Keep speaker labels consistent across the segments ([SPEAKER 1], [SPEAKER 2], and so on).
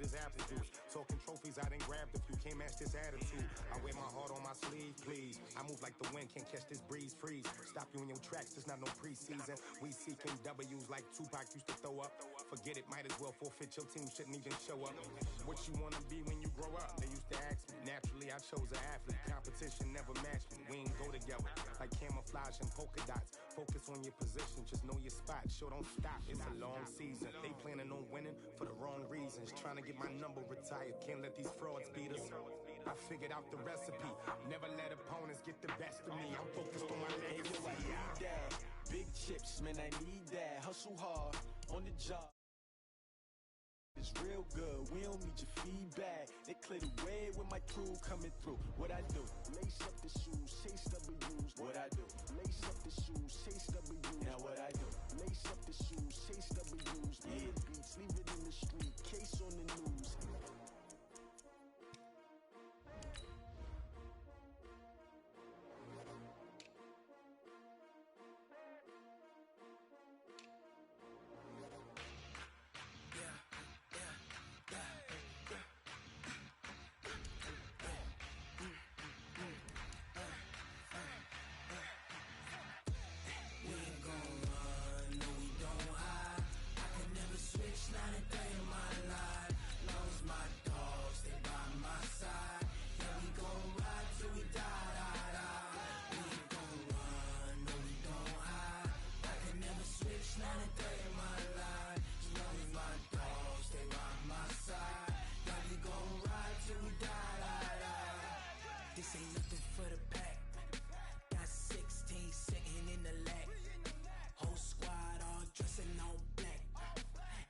[SPEAKER 1] as apple juice. Talking trophies, I done grabbed a few, can't match this attitude. I wear my heart on my sleeve, please. I move like the wind, can't catch this breeze, freeze. Stop you in your tracks, there's not no preseason. We seeking W's like Tupac used to throw up. Forget it, might as well forfeit, your team shouldn't even show up. What you wanna be when you grow up? They used to ask me. Naturally, I chose an athlete. Competition never matched me. We ain't go together like camouflage and polka dots. Focus on your position, just know your spot. Sure, don't stop, it's a long season. They planning on winning for the wrong reasons. Trying to get my number retired, can't let these frauds beat us. I figured out the recipe. Never let opponents get the best of me. I'm focused on my legacy.
[SPEAKER 2] I need that. Big chips, man, I need that. Hustle hard on the job. It's real good, we don't need your feedback. They clear the way with my crew coming through. What I do? Lace up the shoes, chase W's. What I do? Lace up the shoes, chase W's. Now what I do? Lace up the shoes, chase W's. Yeah, beats, leave it in the street, case on the news. This ain't nothing for the pack. Got 16 sitting in the lap. Whole squad all dressing all black.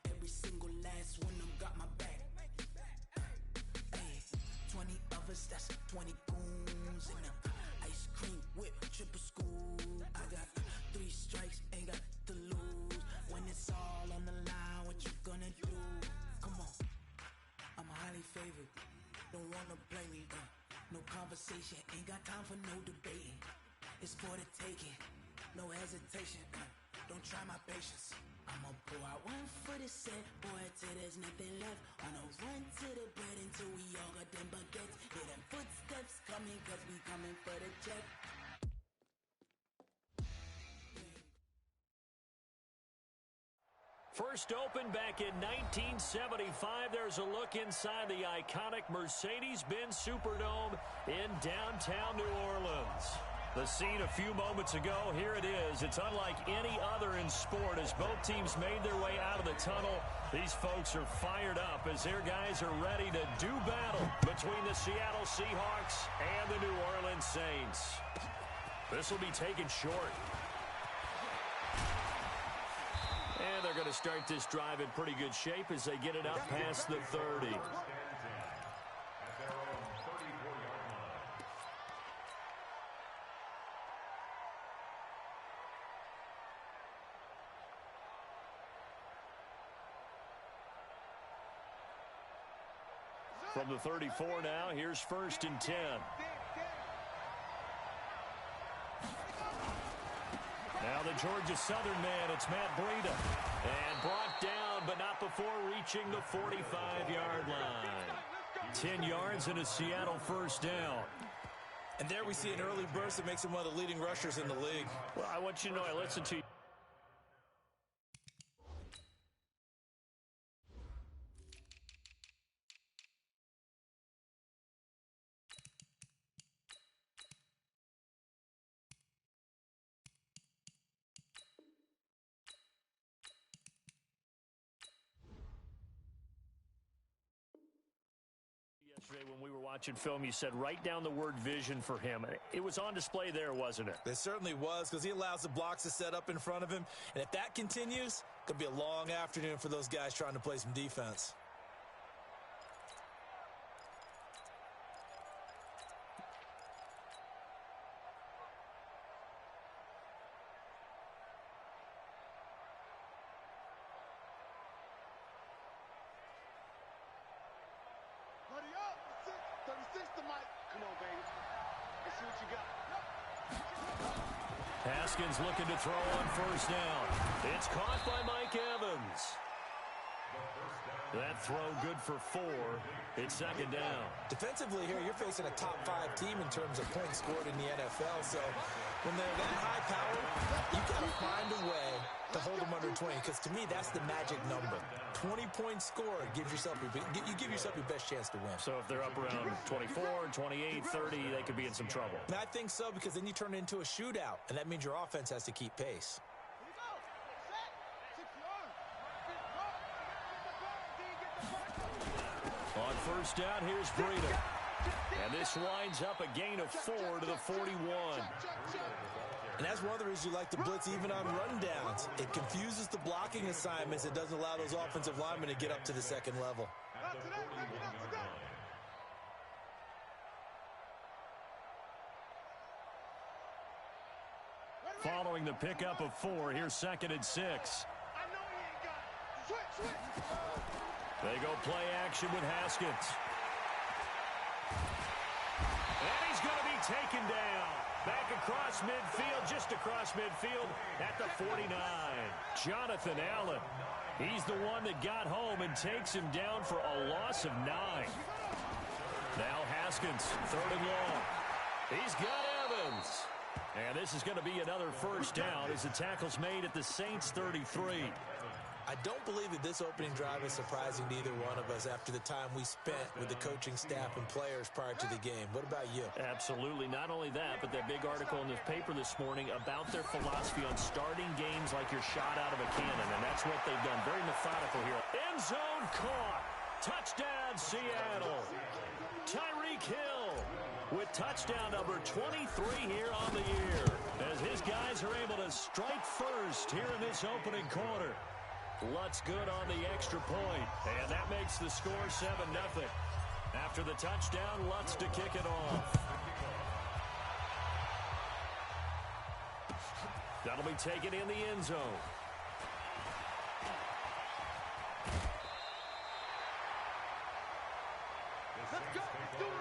[SPEAKER 2] Every single last one of them got my back. Hey, 20 of us, that's 20 goons in the ice cream whip, triple school. I got 3 strikes, ain't got to lose. When it's all on the line, what you gonna do? Come on, I'm highly favored. Don't wanna play me, no conversation, ain't got time for no debating. It's for the taking, no hesitation, don't try my patience. I'ma pull out one foot and set, boy, till there's nothing left. On a run to the bread until we all got them baguettes. Hear them footsteps coming, cause we coming for the check.
[SPEAKER 3] First opened back in 1975. There's a look inside the iconic Mercedes-Benz Superdome in downtown New Orleans. The scene a few moments ago, here it is. It's unlike any other in sport as both teams made their way out of the tunnel. These folks are fired up as their guys are ready to do battle between the Seattle Seahawks and the New Orleans Saints. This will be taken short. And they're going to start this drive in pretty good shape as they get it out past the 30. From the 34 now, here's 1st and 10. Now the Georgia Southern man, it's Matt Breida. And brought down, but not before reaching the 45-yard line. 10 yards and a Seattle first down.
[SPEAKER 4] And there we see an early burst that makes him one of the leading rushers in the league.
[SPEAKER 3] Well, I want you to know I listened to you. When we were watching film, you said write down the word vision for him. It was on display there, wasn't it?
[SPEAKER 4] It certainly was, because he allows the blocks to set up in front of him. And if that continues, it could be a long afternoon for those guys trying to play some defense.
[SPEAKER 3] Haskins looking to throw on first down. It's caught by Mike Evans. That throw good for 4. It's second down.
[SPEAKER 4] Defensively here, you're facing a top-5 team in terms of points scored in the NFL. So when they're that high power, you got to find a way to hold them under 20. Because to me, that's the magic number. 20 points scored gives yourself you give yourself your best chance to win.
[SPEAKER 3] So if they're up around 24, 28, 30, they could be in some trouble.
[SPEAKER 4] And I think so, because then you turn it into a shootout, and that means your offense has to keep pace.
[SPEAKER 3] On first down, here's Breida. And this winds up a gain of 4 to the 41.
[SPEAKER 4] And that's one of the reasons you like to blitz even on rundowns. It confuses the blocking assignments. It doesn't allow those offensive linemen to get up to the second level.
[SPEAKER 3] Following the pickup of 4, here's second and 6. They go play action with Haskins. And he's going to be taken down. Back across midfield, just across midfield at the 49. Jonathan Allen. He's the one that got home and takes him down for a loss of 9. Now Haskins, third and long. He's got Evans. And this is going to be another first down as the tackle's made at the Saints 33.
[SPEAKER 4] I don't believe that this opening drive is surprising to either one of us after the time we spent with the coaching staff and players prior to the game. What about you?
[SPEAKER 3] Absolutely. Not only that, but that big article in the paper this morning about their philosophy on starting games like you're shot out of a cannon, and that's what they've done. Very methodical here. End zone caught. Touchdown, Seattle. Tyreek Hill with touchdown number 23 here on the year as his guys are able to strike first here in this opening quarter. Lutz good on the extra point, and that makes the score 7-0. After the touchdown, Lutz to kick it off. That'll be taken in the end zone.
[SPEAKER 5] Let's go. Let's do it.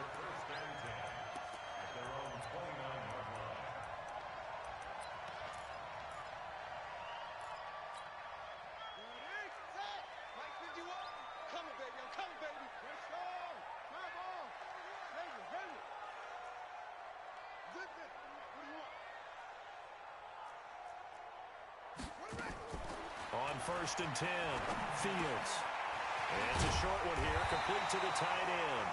[SPEAKER 3] On first and 10, Fields. And it's a short one here, complete to the tight end.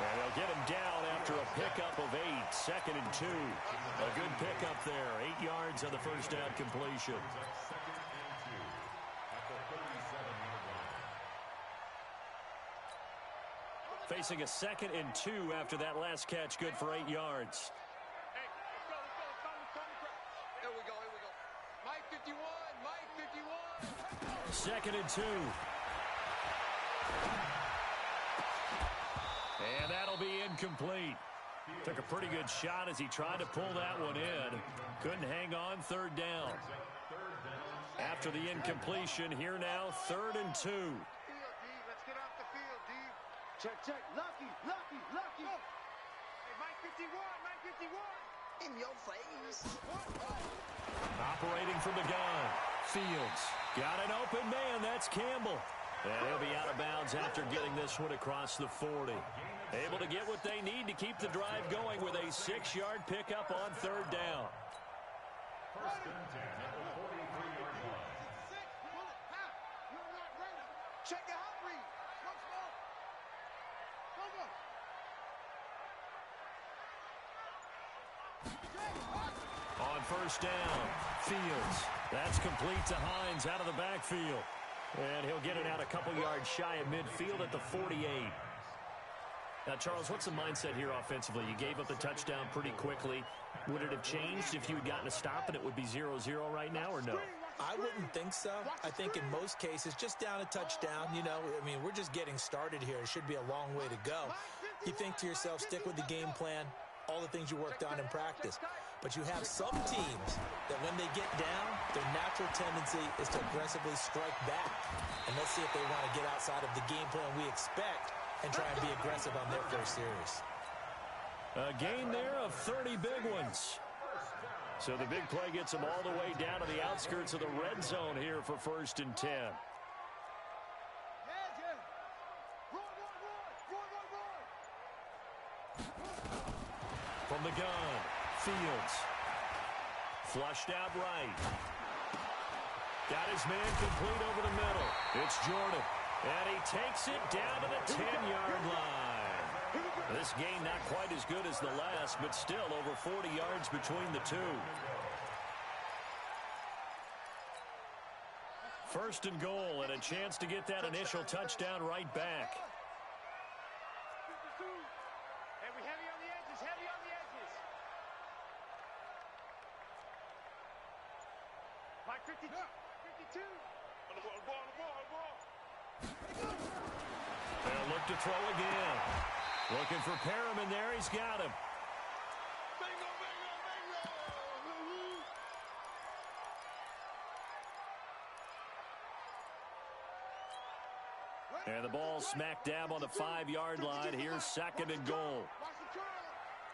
[SPEAKER 3] And they'll get him down after a pickup of 8, second and 2. A good pickup there, 8 yards on the first down completion. Facing a second and 2 after that last catch, good for 8 yards.
[SPEAKER 5] Hey, let's go. Here we go. Mike 51.
[SPEAKER 3] Second and 2. And that'll be incomplete. Took a pretty good shot as he tried to pull that one in. Couldn't hang on, third down. After the incompletion, here now, third and 2.
[SPEAKER 5] Let's get off the field, D. Check. Lucky. Hey, Mike 51.
[SPEAKER 6] In your face.
[SPEAKER 3] Operating from the gun. Fields. Got an open man. That's Campbell. And he'll be out of bounds after getting this one across the 40. Able to get what they need to keep the drive going with a 6-yard pickup on third down.
[SPEAKER 5] First and 10 at the 43-yard line. Check your hot read.
[SPEAKER 3] On first down, Fields. That's complete to Hines out of the backfield. And he'll get it out a couple yards shy of midfield at the 48. Now, Charles, what's the mindset here offensively? You gave up the touchdown pretty quickly. Would it have changed if you had gotten a stop and it would be 0-0 right now, or no?
[SPEAKER 4] I wouldn't think so. I think in most cases, just down a touchdown, we're just getting started here. It should be a long way to go. You think to yourself, stick with the game plan, all the things you worked on in practice. But you have some teams that when they get down, their natural tendency is to aggressively strike back. And let's see if they want to get outside of the game plan we expect and try and be aggressive on their first series.
[SPEAKER 3] A gain there of 30 big ones. So the big play gets them all the way down to the outskirts of the red zone here for first and 10. From the gun, Fields. Flushed out right. Got his man complete over the middle. It's Jordan. And he takes it down to the 10-yard line. This game not quite as good as the last, but still over 40 yards between the two. First and goal, and a chance to get that initial touchdown right back.
[SPEAKER 5] Hey, we heavy on the edges, heavy on the edges. Mike 52. 52. On the ball.
[SPEAKER 3] They'll look to throw again. Looking for Perriman there. He's got him.
[SPEAKER 5] Bingo.
[SPEAKER 3] And the ball smack dab on the 5-yard line. Here's second and goal.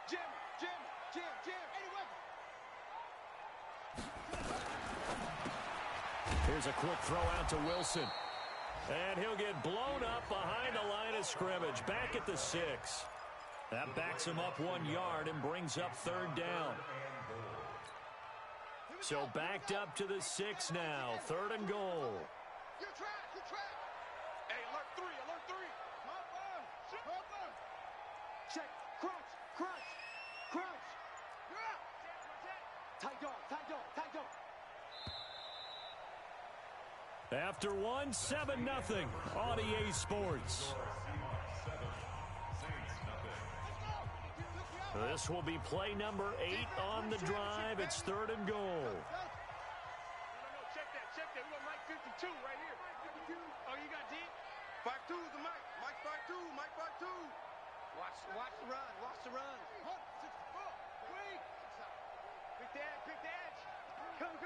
[SPEAKER 5] Jim.
[SPEAKER 3] Here's a quick throw out to Wilson. And he'll get blown up behind the line of scrimmage. Back at the 6. That backs him up 1 yard and brings up third down. So backed up to the 6 now. Third and goal.
[SPEAKER 5] You track. Hey, alert 3. Check. Crunch. Tight dog.
[SPEAKER 3] After one, 7-0 on EA Sports. This will be play number 8 on the drive. It's third and goal.
[SPEAKER 5] No, check that. We got Mike 52 right here. Oh, you got D? 52 is the Mike. Mike 52. Watch the run. Pick the edge. Go.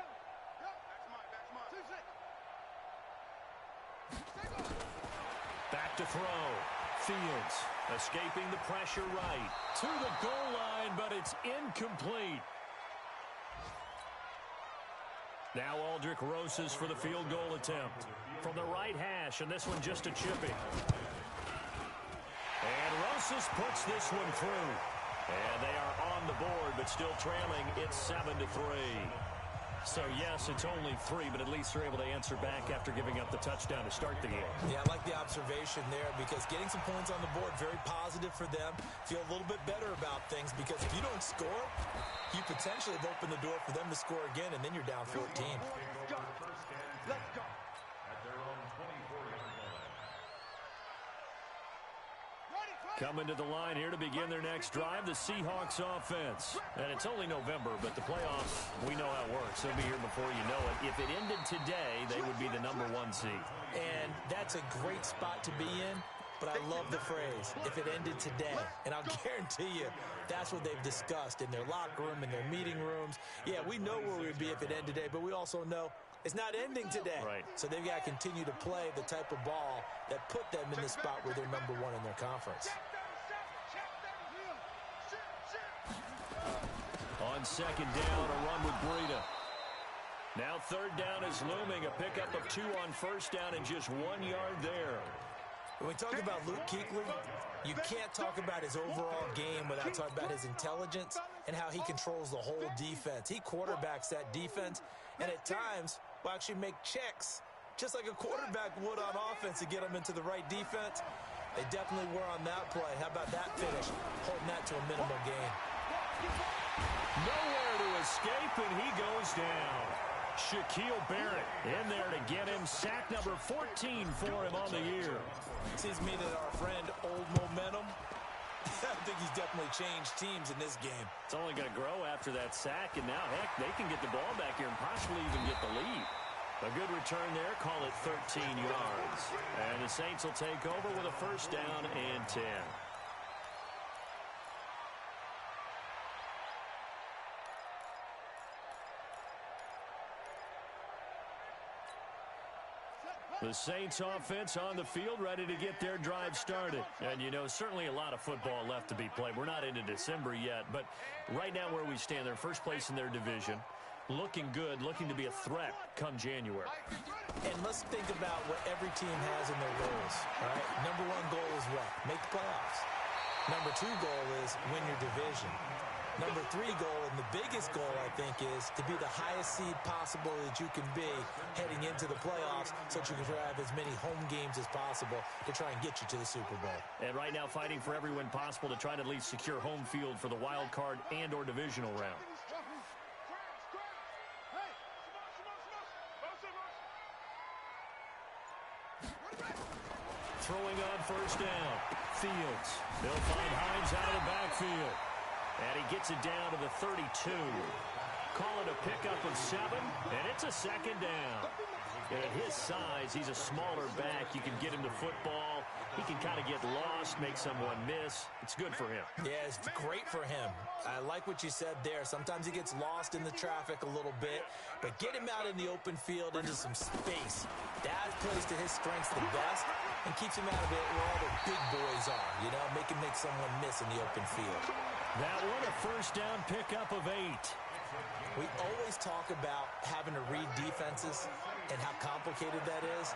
[SPEAKER 5] That's mine. 2-6.
[SPEAKER 3] Back to throw. Fields escaping the pressure right. To the goal line, but it's incomplete. Now Aldrick Rosas for the field goal attempt. From the right hash, and this one just a chipping. And Rosas puts this one through. And they are on the board, but still trailing. It's 7-3. So, yes, it's only 3, but at least they're able to answer back after giving up the touchdown to start the game.
[SPEAKER 4] Yeah, I like the observation there because getting some points on the board, very positive for them. Feel a little bit better about things because if you don't score, you potentially have opened the door for them to score again, and then you're down 14.
[SPEAKER 5] Let's go.
[SPEAKER 3] Coming to the line here to begin their next drive, the Seahawks offense. And it's only November, but the playoffs, we know how it works. They'll be here before you know it. If it ended today, they would be the number 1 seed.
[SPEAKER 4] And that's a great spot to be in, but I love the phrase, if it ended today. And I'll guarantee you, that's what they've discussed in their locker room, in their meeting rooms. Yeah, we know where we would be if it ended today, but we also know it's not ending today.
[SPEAKER 3] Right. So
[SPEAKER 4] they've got to continue to play the type of ball that put them in the spot where they're number 1 in their conference.
[SPEAKER 3] On second down, a run with Breida. Now third down is looming. A pickup of 2 on first down and just 1 yard there.
[SPEAKER 4] When we talk about Luke Kuechly, you can't talk about his overall game without talking about his intelligence and how he controls the whole defense. He quarterbacks that defense, and at times will actually make checks, just like a quarterback would on offense to get them into the right defense. They definitely were on that play. How about that finish? Holding that to a minimal gain.
[SPEAKER 3] Nowhere to escape, and he goes down. Shaquille Barrett in there to get him. Sack number 14 for him on the year.
[SPEAKER 4] Seems to me that our friend Old Momentum, I think he's definitely changed teams in this game.
[SPEAKER 3] It's only going to grow after that sack, and now, heck, they can get the ball back here and possibly even get the lead. A good return there, call it 13 yards. And the Saints will take over with a first down and 10. The Saints offense on the field, ready to get their drive started. And, you know, certainly a lot of football left to be played. We're not into December yet, but right now where we stand, they're first place in their division. Looking good, looking to be a threat come January.
[SPEAKER 4] And let's think about what every team has in their goals, all right? Number 1 goal is what? Make the playoffs. Number 2 goal is win your division. Number 3 goal, and the biggest goal, I think, is to be the highest seed possible that you can be heading into the playoffs so that you can have as many home games as possible to try and get you to the Super Bowl.
[SPEAKER 3] And right now fighting for every win possible to try to at least secure home field for the wild card and or divisional round. Throwing on first down. Fields. They'll find Hines out of the backfield. And he gets it down to the 32. Call it a pickup of 7, and it's a second down. And at his size, he's a smaller back. You can get him the football. He can kind of get lost, make someone miss. It's good for him.
[SPEAKER 4] Yeah, it's great for him. I like what you said there. Sometimes he gets lost in the traffic a little bit, but get him out in the open field into some space. That plays to his strengths the best and keeps him out of it where all the big boys are, you know, make someone miss in the open field.
[SPEAKER 3] That one, a first down pickup of 8.
[SPEAKER 4] We always talk about having to read defenses and how complicated that is.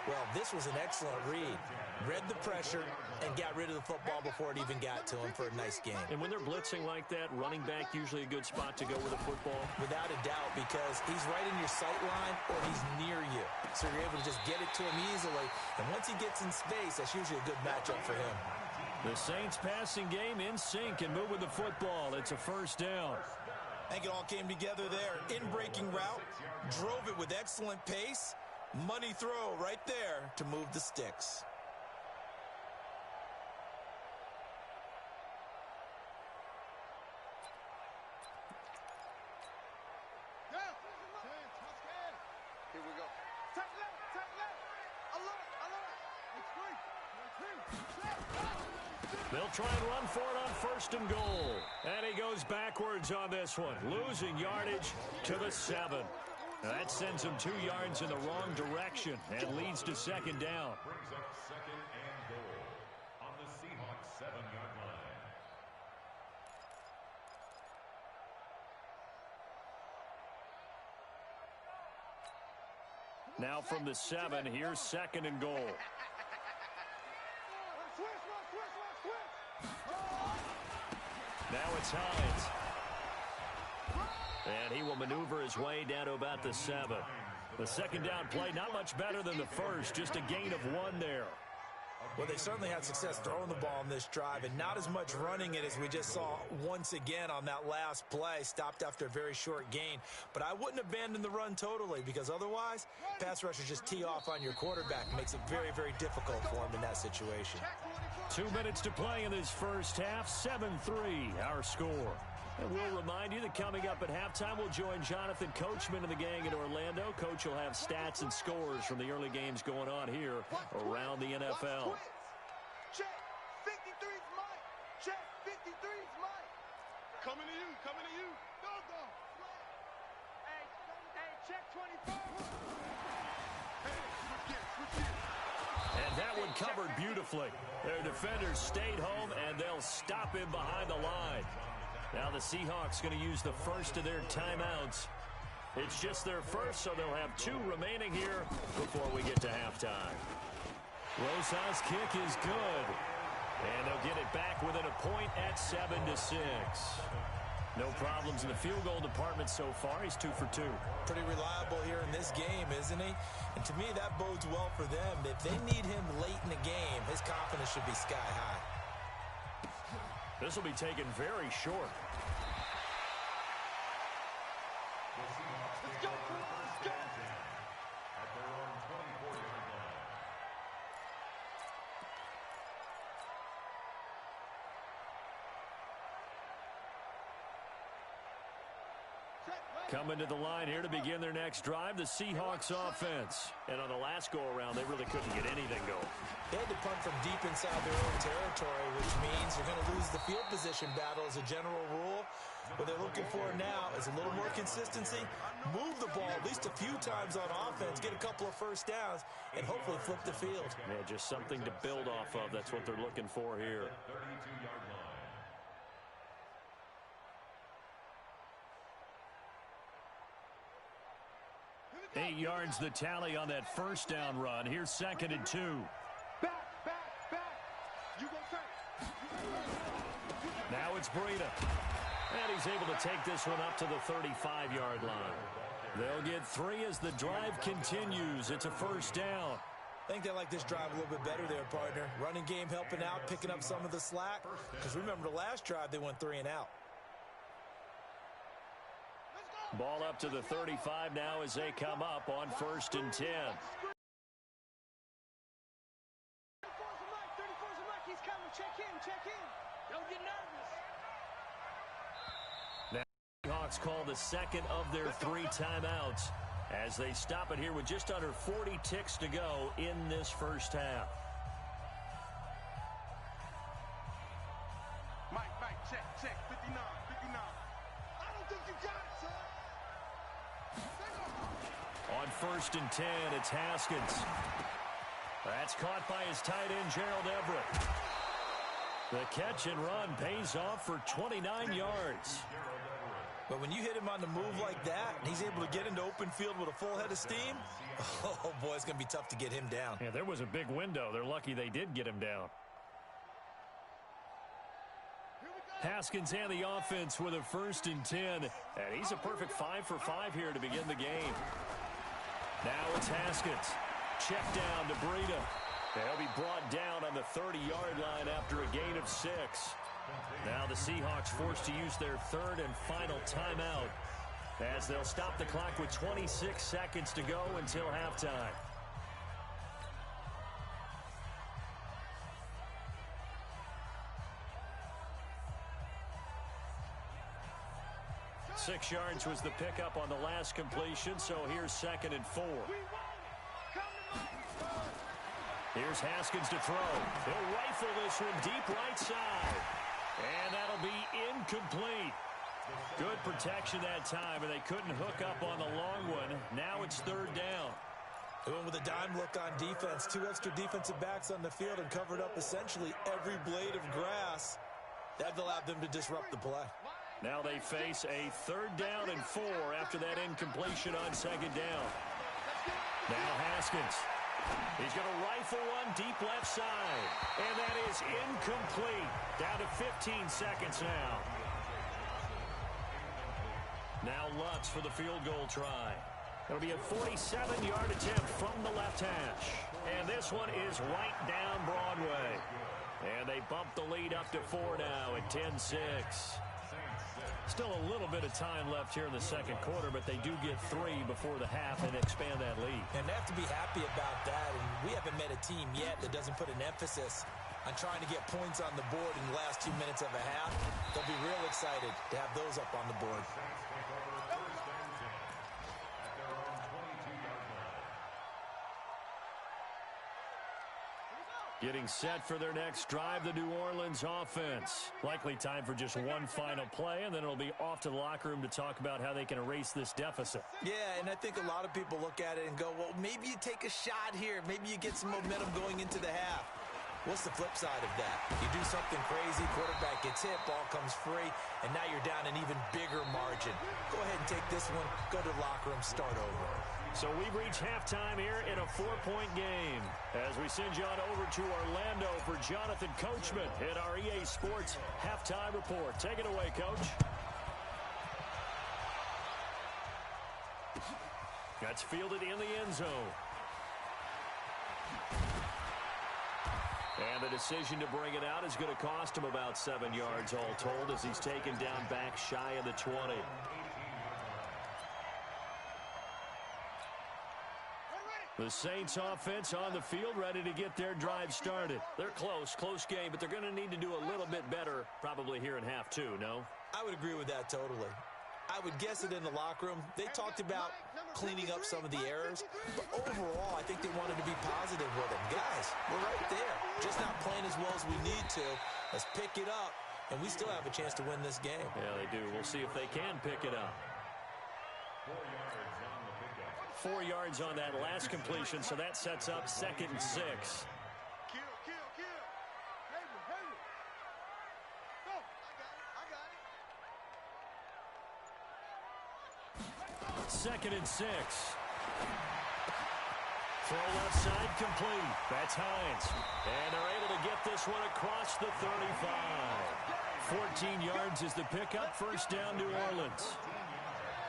[SPEAKER 4] Well, this was an excellent read. Read the pressure and got rid of the football before it even got to him for a nice game.
[SPEAKER 3] And when they're blitzing like that, running back usually a good spot to go with the football?
[SPEAKER 4] Without a doubt, because he's right in your sight line or he's near you. So you're able to just get it to him easily. And once he gets in space, that's usually a good matchup for him.
[SPEAKER 3] The Saints passing game in sync and moving the football. It's a first down.
[SPEAKER 4] I think it all came together there. In-breaking route, drove it with excellent pace. Money throw right there to move the sticks.
[SPEAKER 5] Here we go. Take left. Alert.
[SPEAKER 3] They'll try and run for it on first and goal. And he goes backwards on this one, losing yardage to the 7. That sends him 2 yards in the wrong direction and leads to second down.
[SPEAKER 7] Brings up second and goal on the Seahawks 7-yard line.
[SPEAKER 3] Now from the 7, here's second and goal. Now it's Hines. And he will maneuver his way down to about the 7. The second down play, not much better than the first, just a gain of 1 there.
[SPEAKER 4] Well, they certainly had success throwing the ball on this drive, and not as much running it as we just saw once again on that last play. Stopped after a very short gain. But I wouldn't abandon the run totally, because otherwise, pass rushers just tee off on your quarterback. Makes it very, very difficult for him in that situation.
[SPEAKER 3] 2 minutes to play in this first half. 7-3, our score. And we'll remind you that coming up at halftime, we'll join Jonathan Coachman and the gang in Orlando. Coach will have stats and scores from the early games going on here around the NFL.
[SPEAKER 5] Check, 53's Mike. Check, 53's Mike. Coming to you. Go. Hey, check 24.
[SPEAKER 3] And that one covered beautifully. Their defenders stayed home, and they'll stop him behind the line. Now the Seahawks going to use the first of their timeouts. It's just their first, so they'll have 2 remaining here before we get to halftime. Rosas' kick is good. And they'll get it back within a point at 7-6. No problems in the field goal department so far. He's 2 for 2.
[SPEAKER 4] Pretty reliable here in this game, isn't he? And to me, that bodes well for them. If they need him late in the game, his confidence should be sky high.
[SPEAKER 3] This will be taken very short.
[SPEAKER 5] Let's go.
[SPEAKER 7] At their own 24-yard line.
[SPEAKER 3] Coming to the line here to begin their next drive, the Seahawks offense. And on the last go-around, they really couldn't get anything going.
[SPEAKER 4] They had to punt from deep inside their own territory, which means they're going to lose the field position battle as a general rule. What they're looking for now is a little more consistency, move the ball at least a few times on offense, get a couple of first downs, and hopefully flip the field.
[SPEAKER 3] Yeah, just something to build off of. That's what they're looking for here.
[SPEAKER 7] 32-yard line.
[SPEAKER 3] 8 yards the tally on that first down run. Here's second and 2.
[SPEAKER 5] Back. You go first.
[SPEAKER 3] it's Breida. And he's able to take this one up to the 35-yard line. They'll get 3 as the drive continues. It's a first down.
[SPEAKER 4] I think they like this drive a little bit better there, partner. Running game helping out, picking up some of the slack. Because remember, the last drive, they went 3 and out.
[SPEAKER 3] Ball up to the 35 now as they come up on 1st and 10. Now, the Seahawks call the second of their 3 timeouts as they stop it here with just under 40 ticks to go in this first half.
[SPEAKER 5] Mike, check, 59. I don't think you got it, son.
[SPEAKER 3] On 1st and 10, it's Haskins. That's caught by his tight end, Gerald Everett. The catch and run pays off for 29 yards.
[SPEAKER 4] But when you hit him on the move like that, and he's able to get into open field with a full head of steam, oh, boy, it's going to be tough to get him down.
[SPEAKER 3] Yeah, there was a big window. They're lucky they did get him down. Haskins and the offense with a 1st and 10. And he's a perfect 5 for 5 here to begin the game. Now it's Haskins. Check down to Breida. They'll be brought down on the 30-yard line after a gain of 6. Now the Seahawks forced to use their 3rd and final timeout as they'll stop the clock with 26 seconds to go until halftime. Six yards was the pickup on the last completion, so here's 2nd and 4. Here's Haskins to throw. He'll rifle this one deep right side. And that'll be incomplete. Good protection that time, and they couldn't hook up on the long one. Now it's 3rd down.
[SPEAKER 4] Going with a dime look on defense. 2 extra defensive backs on the field and covered up essentially every blade of grass. That allowed them to disrupt the play.
[SPEAKER 3] Now they face a 3rd down and 4 after that incompletion on 2nd down. Now Haskins. He's going to rifle one deep left side. And that is incomplete. Down to 15 seconds now. Now Lutz for the field goal try. It'll be a 47-yard attempt from the left hash. And this one is right down Broadway. And they bump the lead up to 4 now at 10-6. Still a little bit of time left here in the second quarter, but they do get 3 before the half and expand that lead.
[SPEAKER 4] And they have to be happy about that. And we haven't met a team yet that doesn't put an emphasis on trying to get points on the board in the last 2 minutes of a half. They'll be real excited to have those up on the board.
[SPEAKER 3] Getting set for their next drive, the New Orleans offense. Likely time for just one final play, and then it'll be off to the locker room to talk about how they can erase this deficit.
[SPEAKER 4] Yeah, and I think a lot of people look at it and go, well, maybe you take a shot here. Maybe you get some momentum going into the half. What's the flip side of that? You do something crazy, quarterback gets hit, ball comes free, and now you're down an even bigger margin. Go ahead and take this one, go to the locker room, start over.
[SPEAKER 3] So we've reached halftime here in a 4-point game as we send you on over to Orlando for Jonathan Coachman in our EA Sports Halftime Report. Take it away, Coach. That's fielded in the end zone. And the decision to bring it out is going to cost him about 7 yards all told as he's taken down back shy of the 20. The Saints offense on the field ready to get their drive started. They're close game, but they're going to need to do a little bit better probably here in half 2, no?
[SPEAKER 4] I would agree with that totally. I would guess it in the locker room. They talked about cleaning up some of the errors, but overall, I think they wanted to be positive with them. Guys, we're right there. Just not playing as well as we need to. Let's pick it up, and we still have a chance to win this game.
[SPEAKER 3] Yeah, they do. We'll see if they can pick it up. 4 yards on that last completion, so that sets up 2nd and 6.
[SPEAKER 5] Kill. Hayward. Go. I got it.
[SPEAKER 3] 2nd and 6. Throw left side complete. That's Hines. And they're able to get this one across the 35. 14 yards is the pickup. First down, New Orleans.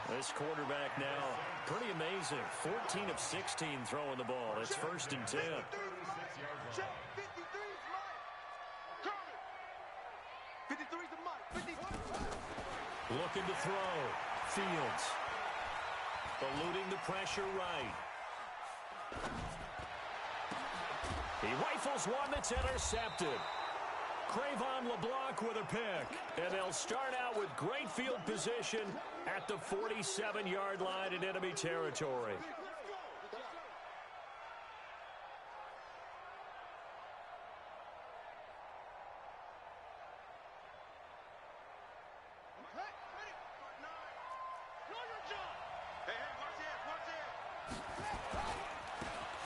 [SPEAKER 3] This quarterback now, pretty amazing. 14 of 16 throwing the ball. It's first and 10. Looking to throw. Fields. Eluding the pressure right. He rifles one that's intercepted. Cravon LeBlanc with a pick. And they'll start out with great field position at the 47-yard line in enemy territory.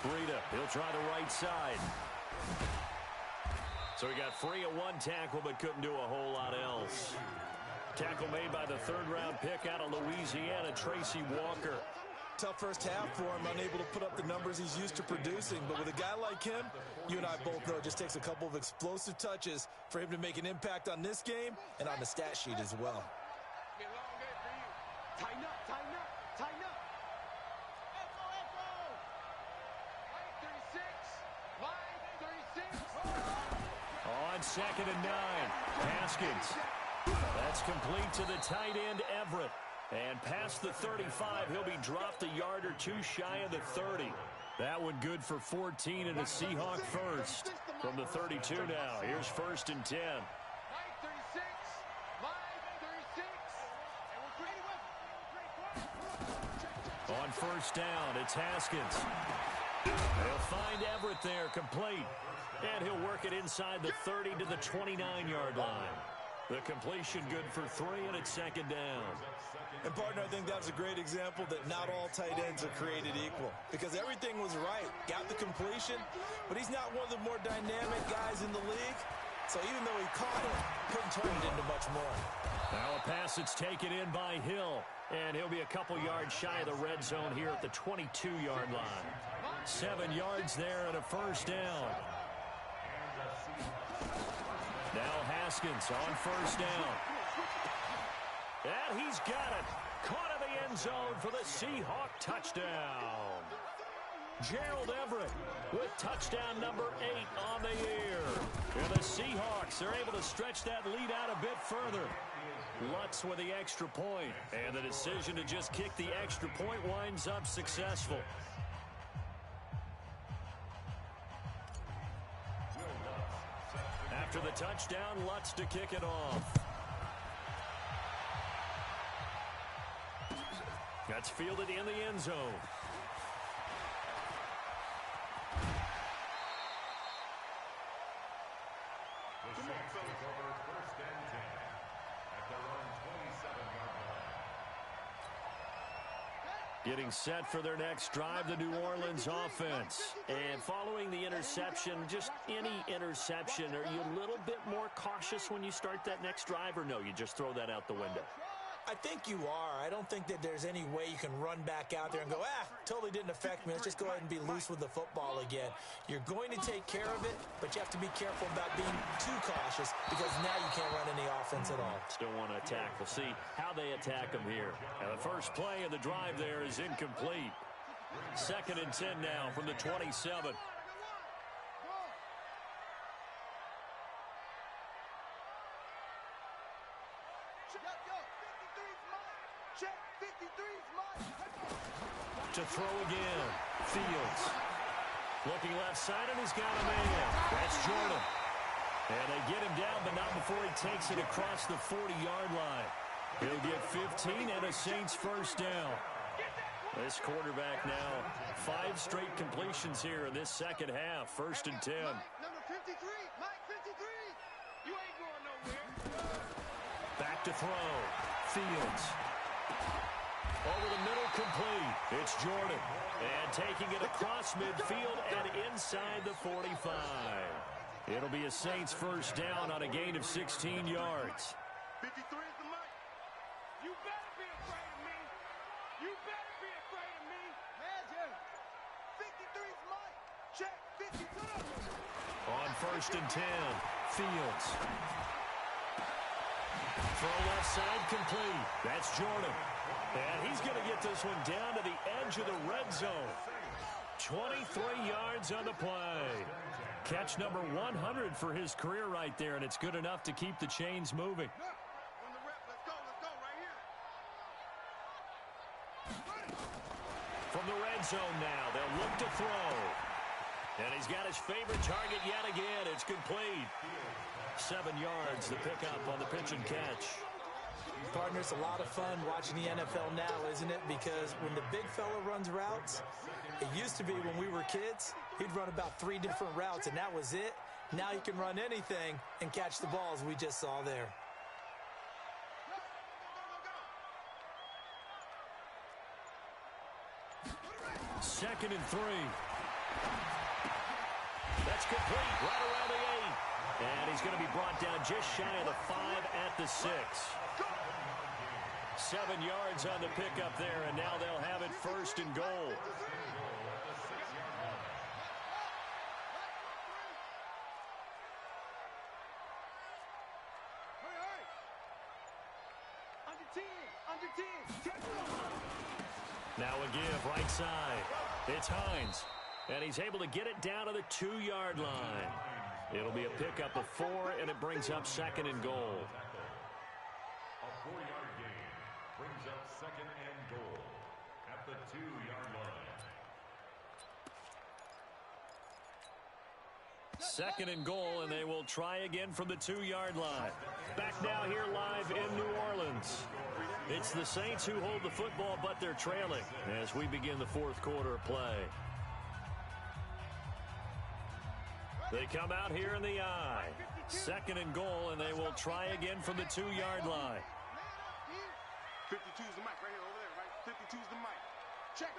[SPEAKER 3] Breida, he'll try the right side. So he got free of one tackle but couldn't do a whole lot else. Tackle made by the third-round pick out of Louisiana, Tracy Walker.
[SPEAKER 4] Tough first half for him, unable to put up the numbers he's used to producing. But with a guy like him, you and I both know it just takes a couple of explosive touches for him to make an impact on this game and on the stat sheet as well.
[SPEAKER 5] Tighten up, tighten up, tighten up.
[SPEAKER 3] On 2nd and 9, Haskins. That's complete to the tight end, Everett. And past the 35, he'll be dropped a yard or two shy of the 30. That one good for 14 and a Seahawk first. From the 32 now, here's first and 10. On first down, it's Haskins. They'll find Everett there, complete. And he'll work it inside the 30 to the 29-yard line. The completion good for 3, and it's second down.
[SPEAKER 4] And, partner, I think that's a great example that not all tight ends are created equal. Because everything was right. Got the completion, but he's not one of the more dynamic guys in the league. So even though he caught it, couldn't turn it into much more.
[SPEAKER 3] Now a pass that's taken in by Hill. And he'll be a couple yards shy of the red zone here at the 22-yard line. 7 yards there and a first down. Now Haskins on first down. And he's got it. Caught in the end zone for the Seahawk touchdown. Gerald Everett with touchdown number 8 on the year. And the Seahawks are able to stretch that lead out a bit further. Lutz with the extra point. And the decision to just kick the extra point winds up successful. After the touchdown, Lutz to kick it off. That's fielded in the end zone.
[SPEAKER 7] The Seahawks take over first and 10 at their own 27-yard line.
[SPEAKER 3] Getting set for their next drive, the New Orleans offense. And following the interception, just any interception, are you a little bit more cautious when you start that next drive, or no, you just throw that out the window?
[SPEAKER 4] I think you are. I don't think that there's any way you can run back out there and go, totally didn't affect me. Let's just go ahead and be loose with the football again. You're going to take care of it, but you have to be careful about being too cautious because now you can't run any offense at all.
[SPEAKER 3] Still want to attack. We'll see how they attack them here. And the first play of the drive there is incomplete. 2nd and 10 now from the 27. To throw again. Fields. Looking left side, and he's got a man. That's Jordan. And they get him down, but not before he takes it across the 40-yard line. He'll get 15 and a Saints first down. This quarterback now 5 straight completions here in this second half. First and 10.
[SPEAKER 5] Number 53, Mike 53. You ain't going nowhere.
[SPEAKER 3] Back to throw. Fields. Over the middle, complete. It's Jordan. And taking it across midfield and inside the 45. It'll be a Saints first down on a gain of 16 yards.
[SPEAKER 5] 53 is the mic. You better be afraid of me. You better be afraid of me. Magic. 53 is Mike. Check 52.
[SPEAKER 3] On first and 10, Fields. Throw left side complete. That's Jordan. And he's going to get this one down to the edge of the red zone. 23 yards on the play. Catch number 100 for his career right there, and it's good enough to keep the chains moving. From the red zone now, they'll look to throw. And he's got his favorite target yet again. It's complete. 7 yards to pick up on the pitch and catch.
[SPEAKER 4] Partner, it's a lot of fun watching the NFL now, isn't it? Because when the big fella runs routes, it used to be when we were kids, he'd run about 3 different routes, and that was it. Now he can run anything and catch the balls we just saw there.
[SPEAKER 3] Second and 3. That's complete right around the 8. And he's going to be brought down just shy of the 5 at the 6. 7 yards on the pickup there, and now they'll have it first and goal. Now a give right side. It's Hines. And he's able to get it down to the 2-yard line. It'll be a pickup of 4, and it brings up second and goal.
[SPEAKER 7] A 4-yard gain brings up second and goal at the 2-yard line.
[SPEAKER 3] Second and goal, and they will try again from the 2-yard line. Back now here live in New Orleans. It's the Saints who hold the football, but they're trailing as we begin the fourth quarter of play. They come out here in the I. Second and goal, and they will try again from the 2-yard line.
[SPEAKER 5] 52's the mic right here over there, right? 52's the mic. Check.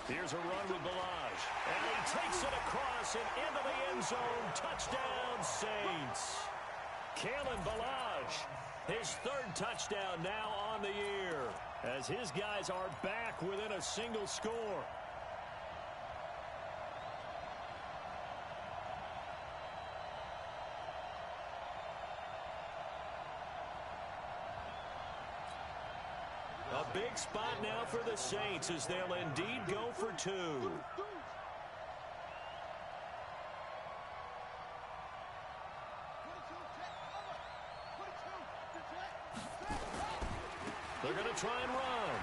[SPEAKER 3] Here's a run with Ballage. And he takes it across and into the end zone. Touchdown, Saints. Kalen Ballage, his 3rd touchdown now on the year, as his guys are back within a single score. A big spot now for the Saints as they'll indeed go for 2. They're going to try and run.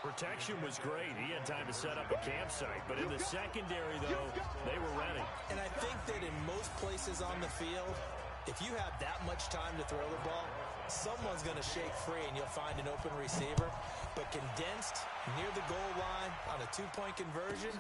[SPEAKER 3] Protection was great. He had time to set up a campsite. But in the secondary, though, they were ready.
[SPEAKER 4] And I think that in most places on the field, if you have that much time to throw the ball, someone's going to shake free and you'll find an open receiver. But condensed near the goal line on a 2-point conversion,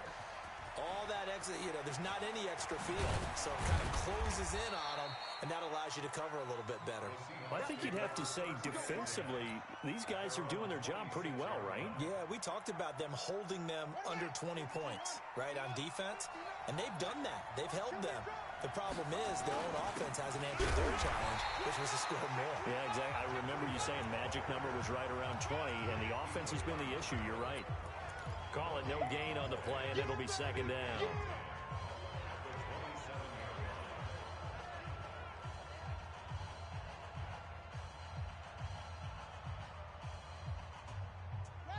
[SPEAKER 4] all that exit, there's not any extra field. So it kind of closes in on them, and that allows you to cover a little bit better.
[SPEAKER 3] Well, I think you'd have to say defensively, these guys are doing their job pretty well, right?
[SPEAKER 4] Yeah, we talked about them holding them under 20 points, right, on defense. And they've done that. They've held them. The problem is their own offense hasn't answered their challenge, which was to score more.
[SPEAKER 3] Yeah, exactly. I remember you saying magic number was right around 20, and the offense has been the issue. You're right. Call it no gain on the play, and it'll be second down.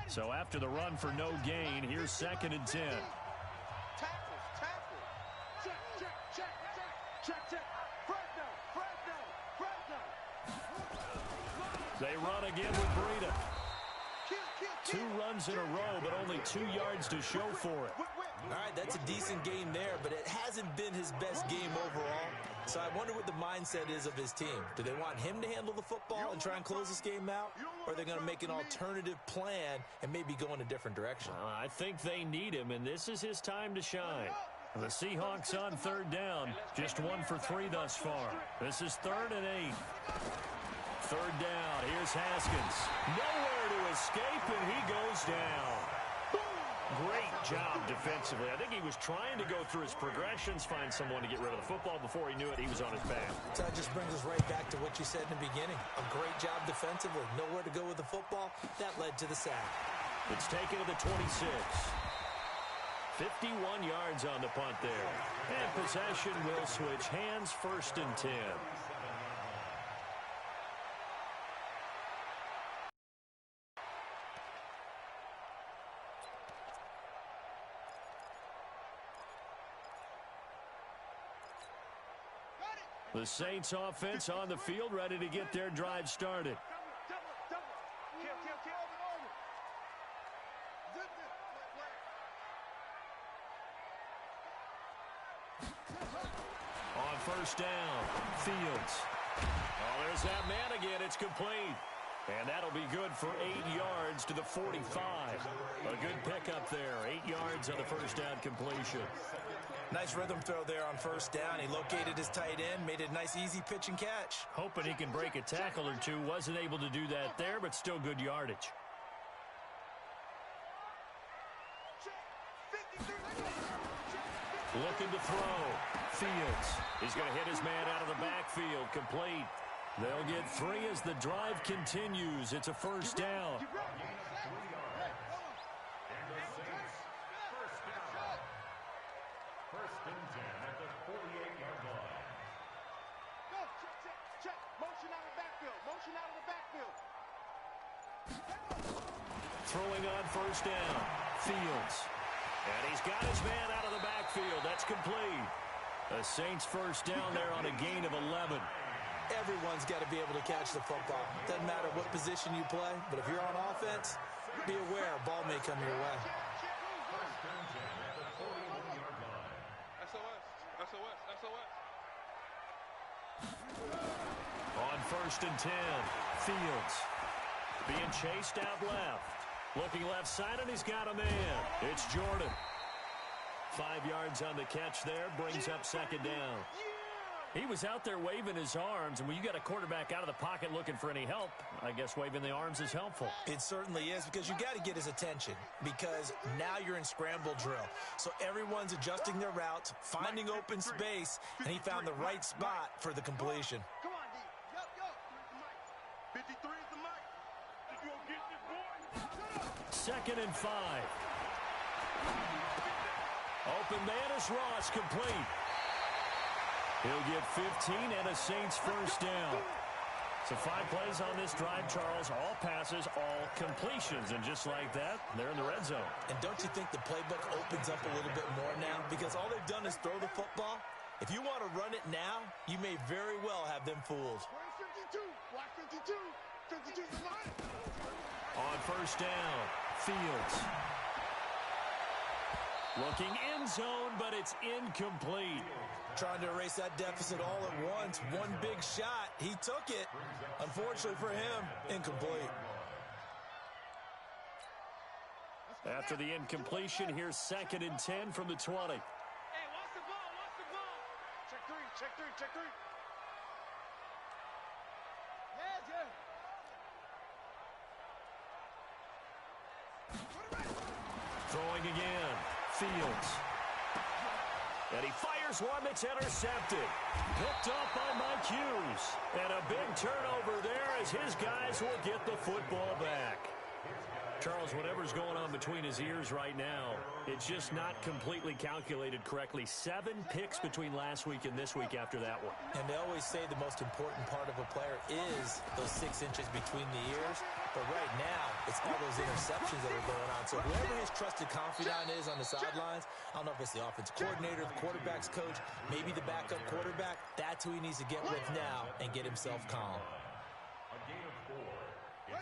[SPEAKER 3] So after the run for no gain, here's second and 10. They run again with Breida. 2 runs in a row, but only 2 yards to show for it.
[SPEAKER 4] All right, that's a decent game there, but it hasn't been his best game overall. So I wonder what the mindset is of his team. Do they want him to handle the football and try and close this game out? Or are they going to make an alternative plan and maybe go in a different direction?
[SPEAKER 3] I think they need him, and this is his time to shine. The Seahawks on 3rd down. Just 1 for 3 thus far. This is 3rd and 8. 3rd down. Here's Haskins. Nowhere to escape, and he goes down. Great job defensively. I think he was trying to go through his progressions, find someone to get rid of the football. Before he knew it, he was on his back.
[SPEAKER 4] So that just brings us right back to what you said in the beginning. A great job defensively. Nowhere to go with the football. That led to the sack.
[SPEAKER 3] It's taken to the 26. 51 yards on the punt there. And possession will switch hands, 1st and 10. The Saints offense on the field, ready to get their drive started. On 1st down, Fields. Oh, there's that man again. It's complete. And that'll be good for 8 yards to the 45. A good pickup there. 8 yards on the 1st down completion.
[SPEAKER 4] Nice rhythm throw there on 1st down. He located his tight end, made it a nice, easy pitch and catch.
[SPEAKER 3] Hoping he can break a tackle or two. Wasn't able to do that there, but still good yardage. Looking to throw. Fields. He's going to hit his man out of the backfield. Complete. They'll get 3 as the drive continues. It's a 1st down. Throwing on 1st down. Fields. And he's got his man out of the backfield. That's complete. The Saints 1st down there on a gain of 11.
[SPEAKER 4] Everyone's got to be able to catch the football. Doesn't matter what position you play, but if you're on offense, be aware a ball may come your way.
[SPEAKER 3] On 1st and 10, Fields being chased out left. Looking left side, and he's got a man. It's Jordan. 5 yards on the catch there, brings up 2nd down. He was out there waving his arms, and when you got a quarterback out of the pocket looking for any help, I guess waving the arms is helpful.
[SPEAKER 4] It certainly is, because you got to get his attention, because now you're in scramble drill. So everyone's adjusting their routes, finding open space, and he found the right spot for the completion.
[SPEAKER 5] Come on, D. Yo. 53 is the mic. If you don't get this boy,
[SPEAKER 3] 2nd and 5. Open man is Ross, complete. He'll get 15 and a Saints 1st down. So 5 plays on this drive, Charles. All passes, all completions. And just like that, they're in the red zone.
[SPEAKER 4] And don't you think the playbook opens up a little bit more now? Because all they've done is throw the football. If you want to run it now, you may very well have them fooled.
[SPEAKER 5] where's 52? Watch 52. 52's the line.
[SPEAKER 3] On 1st down, Fields. Looking end zone, but it's incomplete.
[SPEAKER 4] Trying to erase that deficit all at once. One big shot. He took it. Unfortunately for him, incomplete.
[SPEAKER 3] After the incompletion, here's 2nd and 10 from the 20.
[SPEAKER 5] Hey, watch the ball. Watch the ball. Check 3. Check 3. Check 3.
[SPEAKER 3] Throwing again. Fields. And he fires one that's intercepted. Picked up by Mike Hughes. And a big turnover there as his guys will get the football back. Charles, whatever's going on between his ears right now, it's just not completely calculated correctly. 7 picks between last week and this week after that one.
[SPEAKER 4] And they always say the most important part of a player is those 6 inches between the ears. But right now, it's all those interceptions that are going on. So whoever his trusted confidant is on the sidelines, I don't know if it's the offensive coordinator, the quarterback's coach, maybe the backup quarterback, that's who he needs to get with now and get himself calm.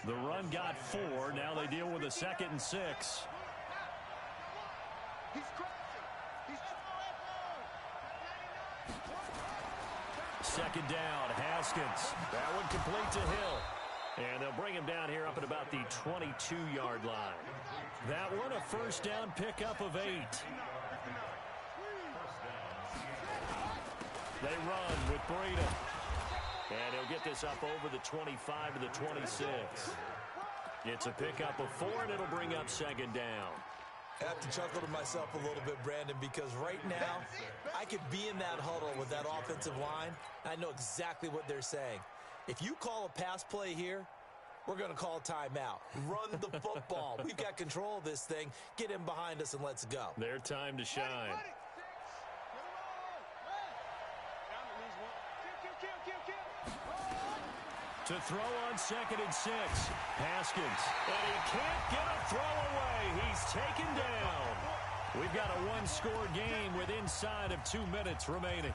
[SPEAKER 3] The run got 4. Now they deal with a 2nd and 6.
[SPEAKER 5] He's crashing. He's
[SPEAKER 3] 2nd down, Haskins. That one complete to Hill. And they'll bring him down here up at about the 22-yard line. That one a 1st down pickup of 8. They run with Breida. And he'll get this up over the 25 to the 26. It's a pickup of 4, and it'll bring up 2nd down.
[SPEAKER 4] I have to chuckle to myself a little bit, Brandon, because right now, I could be in that huddle with that offensive line. I know exactly what they're saying. If you call a pass play here, we're going to call timeout. Run the football. We've got control of this thing. Get him behind us and let's go.
[SPEAKER 3] Their time to shine. To throw on 2nd and 6. Haskins. And he can't get a throw away. He's taken down. We've got a one-score game with inside of 2 minutes remaining.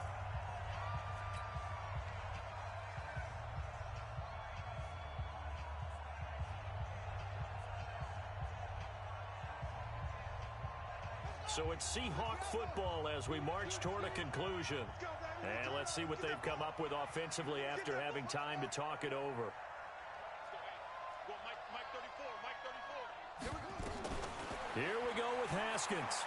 [SPEAKER 3] So it's Seahawk football as we march toward a conclusion. And let's see what they've come up with offensively after having time to talk it over. Here we go with Haskins.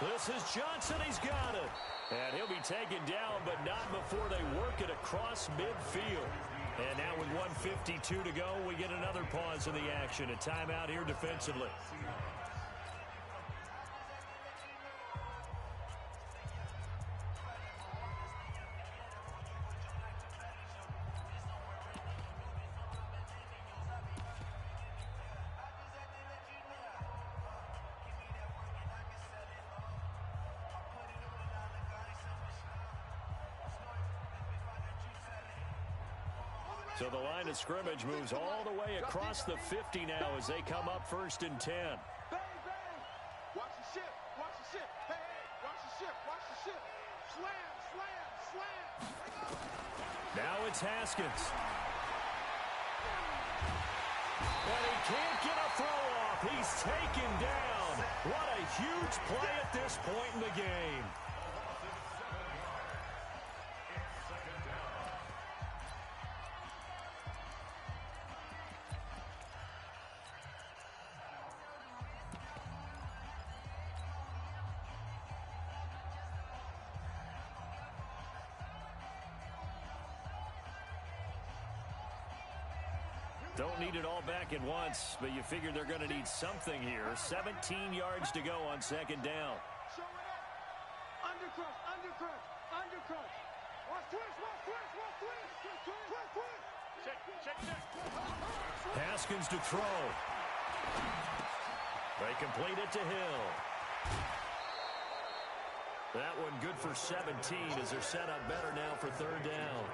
[SPEAKER 3] This is Johnson. He's got it. And he'll be taken down, but not before they work it across midfield. And now with 1:52 to go, we get another pause in the action. A timeout here defensively. So the line of scrimmage moves all the way across the 50 now as they come up 1st and 10.
[SPEAKER 5] Bang, bang. Watch the ship. Watch the ship. Hey, hey. Watch the ship. Watch the ship. Slam, slam, slam.
[SPEAKER 3] Now it's Haskins. And he can't get a throw off. He's taken down. What a huge play at this point in the game. Don't need it all back at once, but you figure they're going to need something here. 17 yards to go on 2nd down.
[SPEAKER 5] Show it up. Undercrush, undercrush, undercrush. Watch twist, watch twist, watch twist. Twist, twist, twist, twist. Check, check, check.
[SPEAKER 3] Haskins to throw. They complete it to Hill. That one good for 17 as they're set up better now for 3rd down.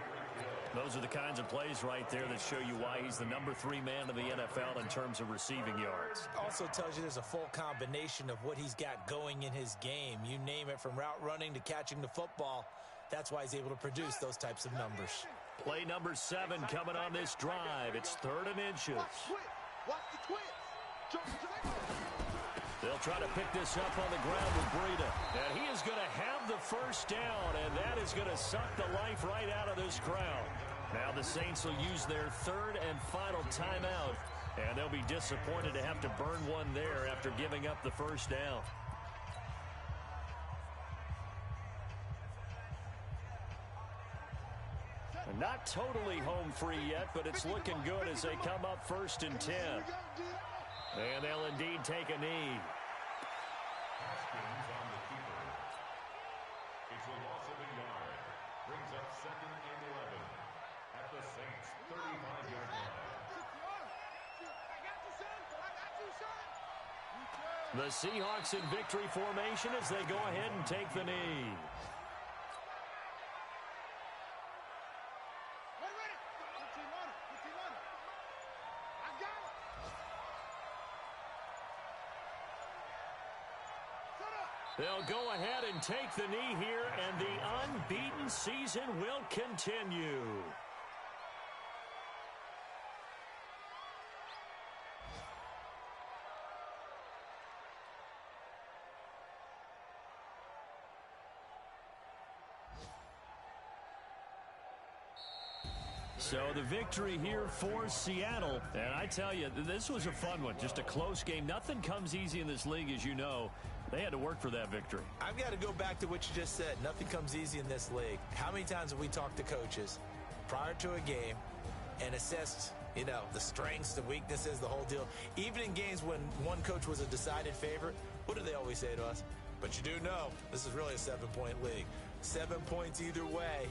[SPEAKER 3] Those are the kinds of plays right there that show you why he's the number 3 man of the NFL in terms of receiving yards.
[SPEAKER 4] Also tells you there's a full combination of what he's got going in his game. You name it, from route running to catching the football. That's why he's able to produce those types of numbers.
[SPEAKER 3] Play number 7 coming on this drive. It's 3rd and inches.
[SPEAKER 5] Watch the twist.
[SPEAKER 3] They'll try to pick this up on the ground with Breida. And he is going to have the 1st down, and that is going to suck the life right out of this crowd. Now the Saints will use their 3rd and final timeout, and they'll be disappointed to have to burn one there after giving up the 1st down. Not totally home free yet, but it's looking good as they come up 1st and 10. And they'll indeed take a knee.
[SPEAKER 7] Haskins on the keeper. It's a loss of a yard. Brings up 2nd and 11 at the Saints' 35-yard line.
[SPEAKER 3] The Seahawks in victory formation as they go ahead and take the knee. They'll go ahead and take the knee here, and the unbeaten season will continue. So the victory here for Seattle. And I tell you, this was a fun one. Just a close game. Nothing comes easy in this league, as you know. They had to work for that victory.
[SPEAKER 4] I've got to go back to what you just said. Nothing comes easy in this league. How many times have we talked to coaches prior to a game and assessed, you know, the strengths, the weaknesses, the whole deal? Even in games when one coach was a decided favorite, what do they always say to us? But you do know this is really a 7-point league. 7 points either way.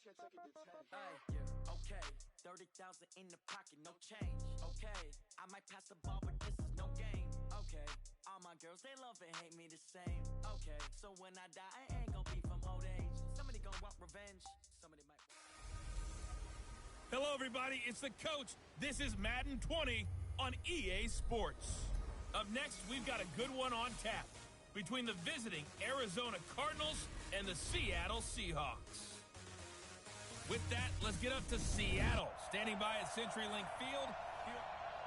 [SPEAKER 2] Okay, 30,000 in the pocket, no change. Okay, I might pass the ball, but this is no game. Okay, all my girls, they love and hate me the same. Okay, so when I die, I ain't gonna be from old age. Somebody gonna want revenge. Somebody might.
[SPEAKER 8] Hello, everybody. It's the coach. This is Madden 20 on EA Sports. Up next, we've got a good one on tap between the visiting Arizona Cardinals and the Seattle Seahawks. With that, let's get up to Seattle, standing by at CenturyLink Field.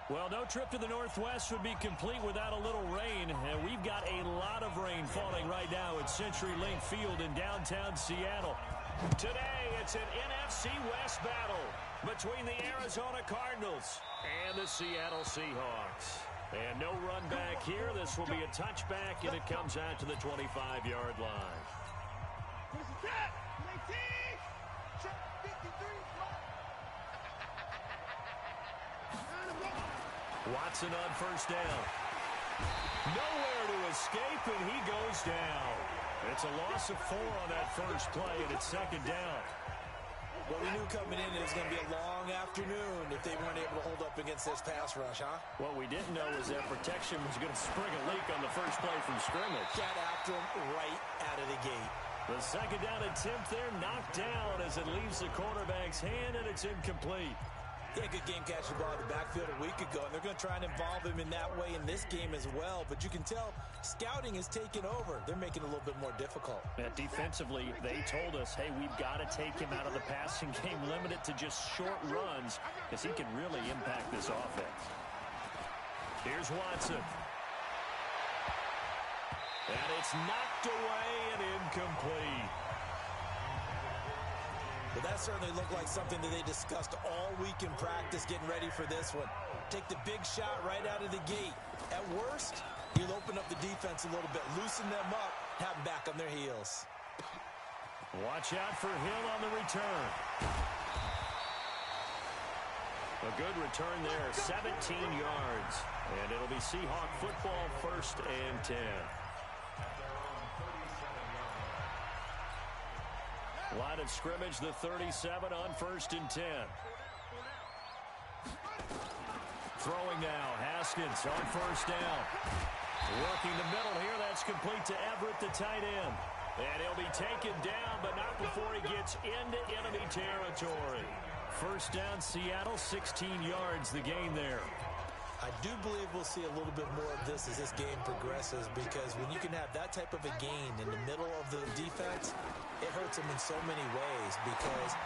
[SPEAKER 3] Well, no trip to the Northwest would be complete without a little rain, and we've got a lot of rain falling right now at CenturyLink Field in downtown Seattle. Today, it's an NFC West battle between the Arizona Cardinals and the Seattle Seahawks. And no run back here. This will be a touchback, and it comes out to the 25-yard line. Watson on first down. Nowhere to escape, and he goes down. It's a loss of 4 on that first play, and it's second down.
[SPEAKER 4] Well, we knew coming in it was going to be a long afternoon if they weren't able to hold up against this pass rush, huh?
[SPEAKER 3] What we didn't know was that protection was going to spring a leak on the first play from scrimmage.
[SPEAKER 4] Got after him right out of the gate.
[SPEAKER 3] The second down attempt there knocked down as it leaves the quarterback's hand, and it's incomplete.
[SPEAKER 4] He had a good game catching the ball in the backfield a week ago, and they're going to try and involve him in that way in this game as well. But you can tell scouting is taking over. They're making it a little bit more difficult.
[SPEAKER 3] Defensively, they told us, hey, we've got to take him out of the passing game, limit it to just short runs, because he can really impact this offense. Here's Watson. And it's knocked away and incomplete.
[SPEAKER 4] But that certainly looked like something that they discussed all week in practice getting ready for this one. Take the big shot right out of the gate. At worst, you'll open up the defense a little bit, loosen them up, have them back on their heels.
[SPEAKER 3] Watch out for Hill on the return. A good return there, 17 yards. And it'll be Seahawk football, 1st and 10. Line of scrimmage, the 37 on 1st and 10. Throwing now, Haskins on first down. Working the middle here, that's complete to Everett, the tight end. And he'll be taken down, but not before he gets into enemy territory. First down, Seattle, 16 yards, the gain there.
[SPEAKER 4] I do believe we'll see a little bit more of this as this game progresses, because when you can have that type of a gain in the middle of the defense, it hurts them in so many ways, because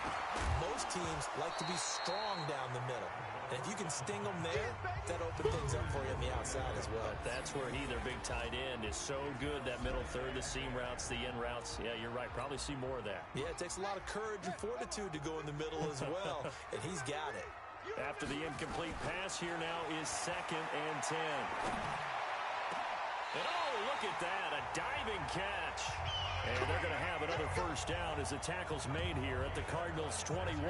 [SPEAKER 4] most teams like to be strong down the middle. And if you can sting them there, that opens things up for you on the outside as well.
[SPEAKER 3] But that's where he, their big tight end, is so good, that middle third, the seam routes, the in routes. Yeah, you're right. Probably see more of that.
[SPEAKER 4] Yeah, it takes a lot of courage and fortitude to go in the middle as well, and he's got it.
[SPEAKER 3] After the incomplete pass, here now is 2nd and 10. And oh, look at that, a diving catch. And they're going to have another first down as the tackle's made here at the Cardinals' 21.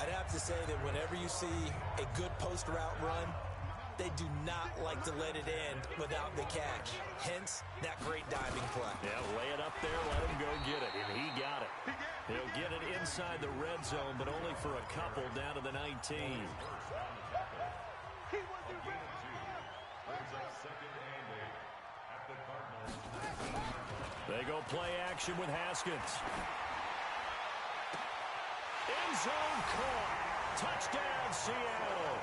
[SPEAKER 4] I'd have to say that whenever you see a good post route run, they do not like to let it end without the catch. Hence, that great diving play.
[SPEAKER 3] Yeah, lay it up there, let him go get it, and he got it. He'll get it inside the red zone, but only for a couple down to the 19. They go play action with Haskins. End zone caught. Touchdown, Seattle.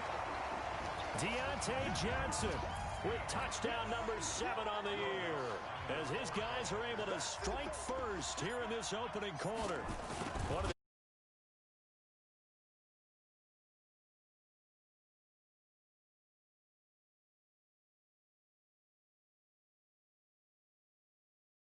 [SPEAKER 3] Deontay Johnson with touchdown number 7 on the year, as his guys are able to strike first here in this opening quarter.